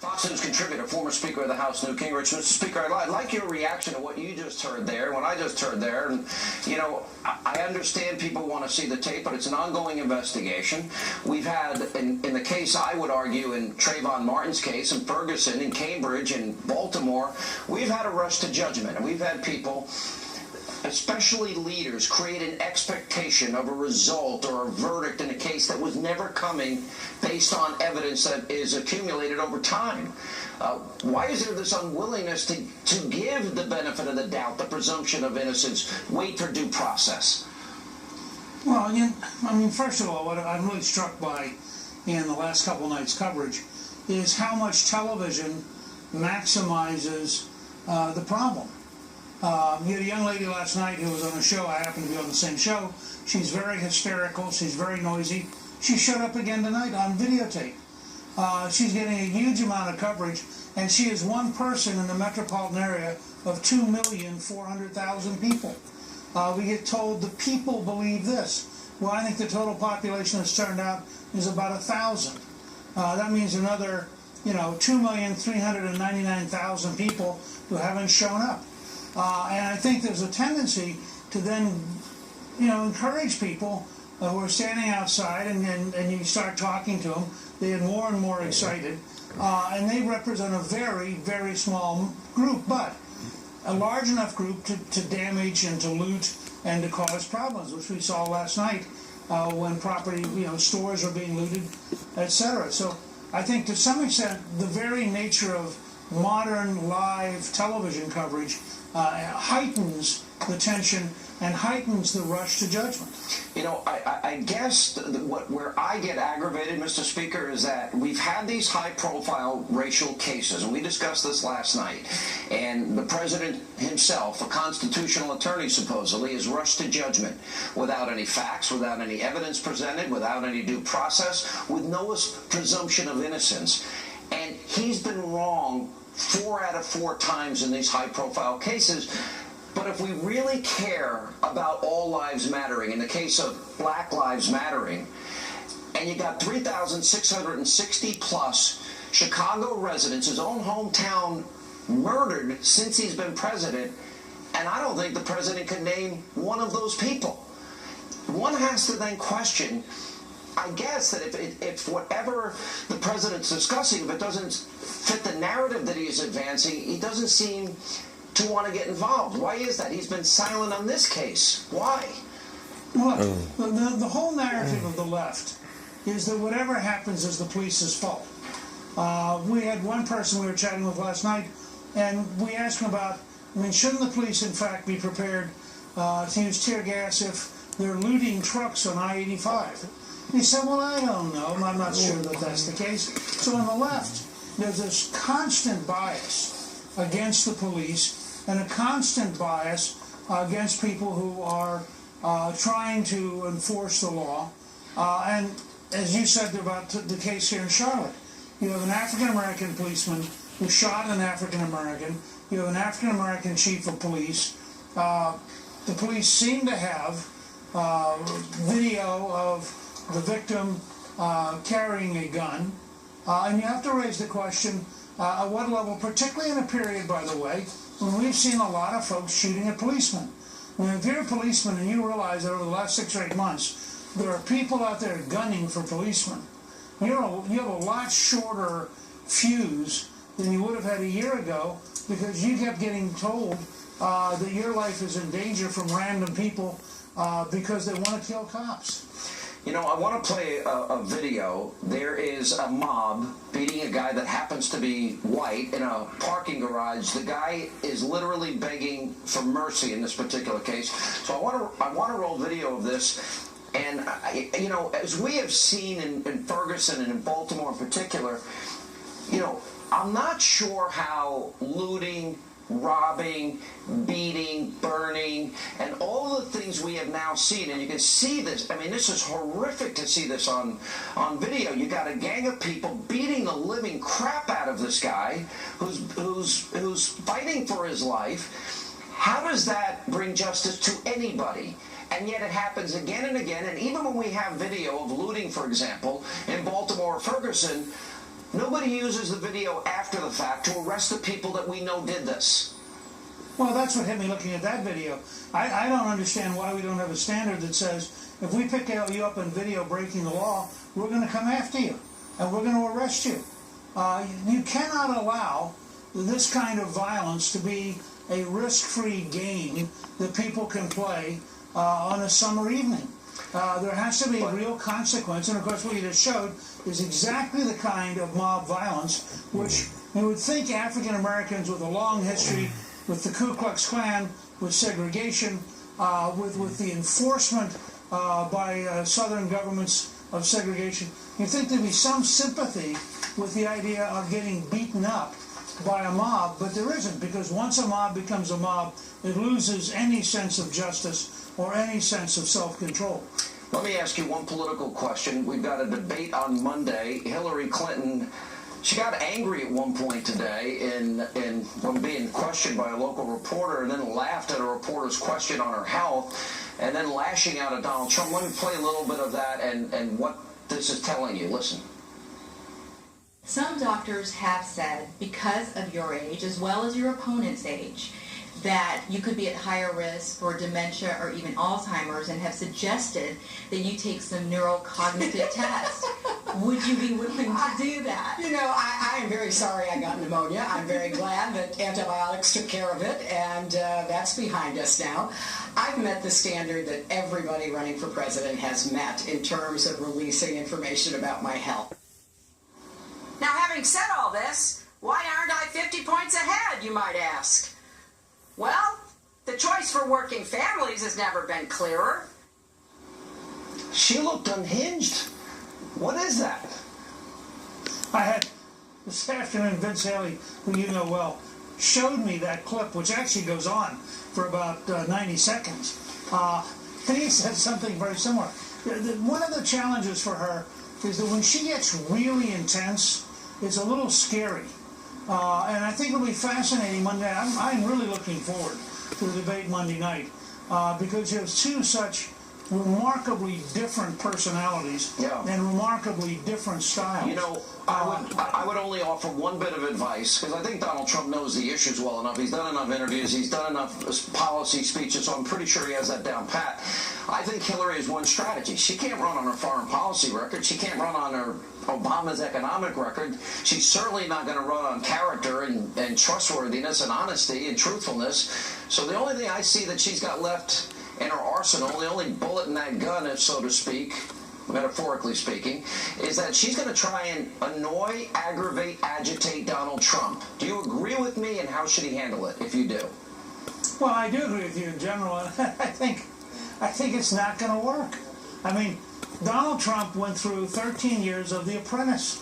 Fox News contributor, former Speaker of the House, Newt Gingrich. Mr. Speaker, I'd like your reaction to what you just heard there, what I just heard there. And, you know, I understand people want to see the tape, but it's an ongoing investigation. We've had, in the case, I would argue, in Trayvon Martin's case, in Ferguson, in Cambridge, in Baltimore, we've had a rush to judgment, and we've had people, especially leaders, create an expectation of a result or a verdict in a case that was never coming based on evidence that is accumulated over time. Why is there this unwillingness to give the benefit of the doubt, the presumption of innocence, wait for due process? Well, I mean, first of all, what I'm really struck by in the last couple nights' coverage is how much television maximizes the problem. You had a young lady last night who was on a show. I happen to be on the same show. She's very hysterical. She's very noisy. She showed up again tonight on videotape. She's getting a huge amount of coverage, and she is one person in the metropolitan area of 2,400,000 people. We get told the people believe this. Well, I think the total population that's turned out is about 1,000. That means another, 2,399,000 people who haven't shown up. And I think there's a tendency to then, encourage people who are standing outside, and you start talking to them. They get more and more excited, and they represent a very, very small group, but a large enough group to damage and to loot and to cause problems, which we saw last night when property, stores are being looted, etc. So I think to some extent the very nature of modern live television coverage heightens the tension and heightens the rush to judgment. I guess where I get aggravated, Mr. Speaker, is that we've had these high-profile racial cases, and we discussed this last night, and the president himself, a constitutional attorney supposedly, is rushed to judgment without any facts, without any evidence presented, without any due process, with no presumption of innocence. And he's been wrong 4 out of 4 times in these high-profile cases. But if we really care about all lives mattering, in the case of Black Lives Mattering, and you got 3,660 plus Chicago residents, his own hometown, murdered since he's been president, and I don't think the president can name one of those people. One has to then question, I guess, that if whatever the president's discussing, if it doesn't fit the narrative that he is advancing, he doesn't seem to want to get involved. Why is that? He's been silent on this case. Why? Well, the whole narrative of the left is that whatever happens is the police's fault. We had one person we were chatting with last night, and we asked him about, shouldn't the police in fact be prepared to use tear gas if they're looting trucks on I-85? He said, well, I don't know. I'm not sure that that's the case. So on the left, there's this constant bias against the police and a constant bias against people who are trying to enforce the law. And as you said about the case here in Charlotte, you have an African-American policeman who shot an African-American. You have an African-American chief of police. The police seem to have video of the victim carrying a gun. And you have to raise the question, at what level, particularly in a period, by the way, when we've seen a lot of folks shooting at policemen. If you're a policeman and you realize that over the last 6 or 8 months, there are people out there gunning for policemen, you have a lot shorter fuse than you would have had a year ago, because you kept getting told that your life is in danger from random people because they want to kill cops. I want to play a video. There is a mob beating a guy that happens to be white in a parking garage. The guy is literally begging for mercy in this particular case. So I want to roll video of this. And, as we have seen in Ferguson and in Baltimore in particular, I'm not sure how looting, robbing, beating, burning, and all the things we have now seen, and you can see this. This is horrific to see this on video. You got a gang of people beating the living crap out of this guy who's fighting for his life. How does that bring justice to anybody? And yet it happens again and again. And even when we have video of looting, for example, in Baltimore or Ferguson, Nobody uses the video after the fact to arrest the people that we know did this. Well, that's what hit me looking at that video. I don't understand why we don't have a standard that says if we pick you up in video breaking the law, we're going to come after you and we're going to arrest you. You cannot allow this kind of violence to be a risk-free game that people can play on a summer evening. There has to be real consequence, and of course what you just showed is exactly the kind of mob violence which you would think African Americans with a long history with the Ku Klux Klan, with segregation, with the enforcement by southern governments of segregation, you'd think there'd be some sympathy with the idea of getting beaten up by a mob, but there isn't, because once a mob becomes a mob, it loses any sense of justice or any sense of self-control. Let me ask you one political question. We've got a debate on Monday. Hillary Clinton, she got angry at one point today when being questioned by a local reporter, and then laughed at a reporter's question on her health, and then lashing out at Donald Trump. Let me play a little bit of that and what this is telling you. Listen. Some doctors have said, because of your age, as well as your opponent's age, that you could be at higher risk for dementia or even Alzheimer's, and have suggested that you take some neurocognitive tests. Would you be willing to do that? You know, I am very sorry I got pneumonia. I'm very glad that antibiotics took care of it, and that's behind us now. I've met the standard that everybody running for president has met in terms of releasing information about my health. Now, having said all this, why aren't I 50 points ahead, you might ask? Well, the choice for working families has never been clearer. She looked unhinged. What is that? I had this afternoon, Vince Haley, who you know well, showed me that clip, which actually goes on for about 90 seconds. And he said something very similar. One of the challenges for her is that when she gets really intense, it's a little scary. And I think it'll be fascinating Monday. I'm really looking forward to the debate Monday night because you have two such remarkably different personalities and remarkably different styles. You know, I would only offer one bit of advice, because I think Donald Trump knows the issues well enough. He's done enough interviews. He's done enough policy speeches, so I'm pretty sure he has that down pat. I think Hillary has one strategy. She can't run on her foreign policy record. She can't run on her Obama's economic record. She's certainly not going to run on character and trustworthiness and honesty and truthfulness. So the only thing I see that she's got left in her arsenal, the only bullet in that gun, if so to speak, metaphorically speaking, is that she's going to try and annoy, aggravate, agitate Donald Trump. Do you agree with me, and how should he handle it if you do? Well, I do agree with you in general. I think it's not going to work. I mean, Donald Trump went through 13 years of The Apprentice.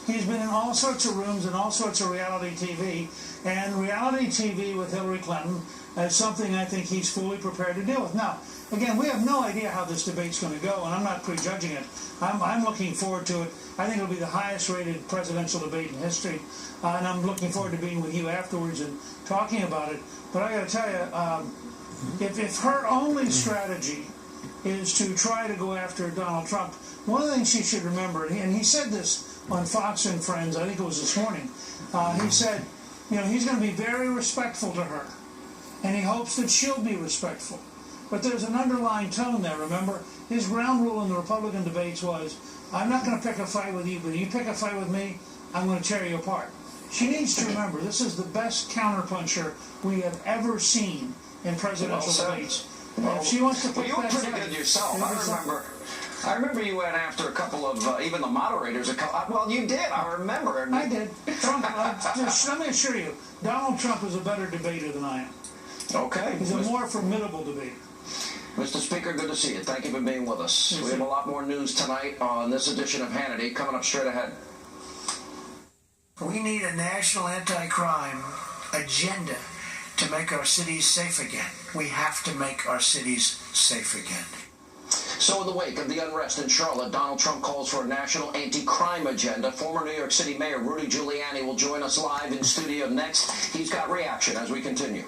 He's been in all sorts of rooms and all sorts of reality TV, and reality TV with Hillary Clinton is something I think he's fully prepared to deal with. Now, again, we have no idea how this debate's going to go, and I'm not prejudging it. I'm looking forward to it. I think it'll be the highest-rated presidential debate in history, and I'm looking forward to being with you afterwards and talking about it. But I got to tell you, if her only strategy is to try to go after Donald Trump, one of the things she should remember, and he said this on Fox and Friends, I think it was this morning, he said, you know, he's going to be very respectful to her, and he hopes that she'll be respectful. But there's an underlying tone there, remember? His ground rule in the Republican debates was, I'm not going to pick a fight with you, but if you pick a fight with me, I'm going to tear you apart. She needs to remember, this is the best counterpuncher we have ever seen in presidential debates. Well, if she wants to pick you were that pretty fight, good yourself. I remember you went after a couple of, even the moderators. Well, you did. I remember. I did. Trump, let me assure you, Donald Trump is a better debater than I am. Okay. He's a more formidable debater. Mr. Speaker, good to see you. Thank you for being with us. We have a lot more news tonight on this edition of Hannity coming up straight ahead. We need a national anti-crime agenda to make our cities safe again. We have to make our cities safe again. So in the wake of the unrest in Charlotte, Donald Trump calls for a national anti-crime agenda. Former New York City Mayor Rudy Giuliani will join us live in studio next. He's got reaction as we continue.